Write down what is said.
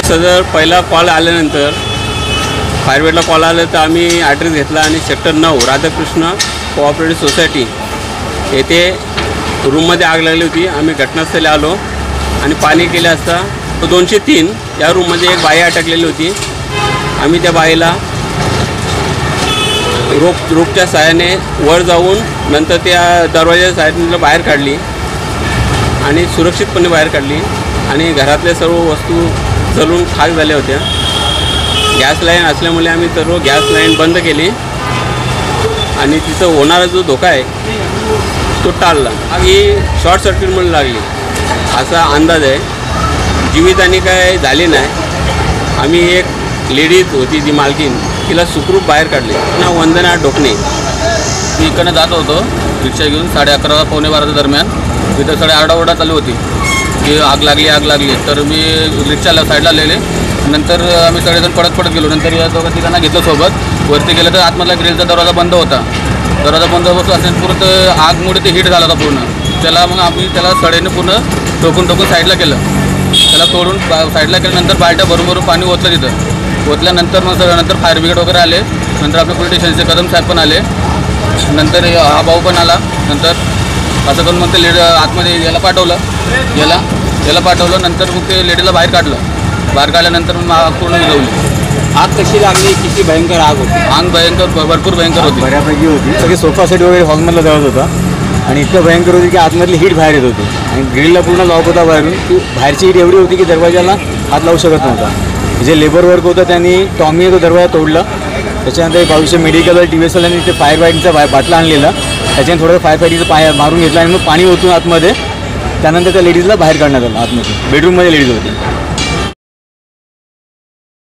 सदर पहिला कॉल आल्यानंतर फायर ब्रिगेडला कॉल आला तर आम्ही ॲड्रेस घेतला आणि सेक्टर 9 राधाकृष्ण कोऑपरेटिव्ह सोसायटी येथे रूममध्ये आग लागली होती। आम्ही घटनास्थळी आलो आणि पाणी केले असता 203 या रूममध्ये एक बाई अटकलेली होती। आम्ही त्या बाईला रोपच्या सहाय्याने वर जाऊन नंतर त्या दरवाजाच्या सहाय्याने बाहेर काढली आणि सुरक्षितपणे बाहेर काढली आणि घरातल्या सर्व वस्तू जळून खाक झाल्या होत्या। गॅस लाईन असल्यामुळे आम्ही सर्व गॅस लाईन बंद केली आणि तिथं होणारा जो धोका आहे तो टाळला। आग ही शॉर्ट सर्किटमुळे लागली असा अंदाज आहे। जीवितहानी काय झाली नाही। आम्ही एक लेडीज होती ती मालकीन तिला सुखरूप बाहेर काढले। ना वंदना ढोकणे। मी इकडनं जात होतो रिक्षा घेऊन 11:30 पावणे 12 दरम्यान। तिथं सगळे आरडाओरडा चालू होती की आग लागली। तर मी रिक्षाला साईडला आलेले। नंतर आम्ही सगळेजण पळत गेलो। नंतर या दोघं तिघांना घेतलं सोबत। वरती गेलं तर आतमधला ग्रिलचा दरवाजा बंद होता। दरवाजा बंद असेल पूर्ण आगमुळे ते हिट झाला होता पूर्ण। त्याला मग आम्ही त्याला सडेने पूर्ण टोकून साईडला केलं। त्याला तोडून साईडला केल्यानंतर बाल्ट्या भरून पाणी ओतलं तिथं। ओतल्यानंतर मग नंतर फायर ब्रिगेड वगैरे आले। नंतर आपले पोलीस स्टेशनचे कदम साहेब पण आले। नंतर हा भाऊ पण आला। नंतर असं करून मग ते आतमध्ये याला पाठवलं। नंतर मग ते लेडीला बाहेर काढल्यानंतर मग आग पूर्ण विझवली। आग कशी लागली? किती भयंकर आग होती? आग भरपूर भयंकर होती। बऱ्यापैकी होती। सगळे सोफा सेट वगैरे हॉलमधला जळत होता आणि इतकं भयंकर होती की आतमधली हीट बाहेर येत होती आणि ग्रिलला पूर्ण लॉक होता बाहेरून। ती बाहेरची हीट एवढी होती की दरवाजाला हात लावू शकत नव्हता। जे लेबर वर्क होतं त्यांनी टॉमीने तो दरवाजा तोडला। त्याच्यानंतर बाजूच्या मेडिकल TVS वाल्यांनी ते फायर फायटिंगचा बाटला आणलेला। त्याच्याने थोडं फायर फायटिंगचं मारून घेतला आणि मग पाणी ओतून आतमध्ये त्यानंतर त्या लेडीजला बाहेर काढण्यात आलं। आतमध्ये बेडरूममध्ये लेडीज होती।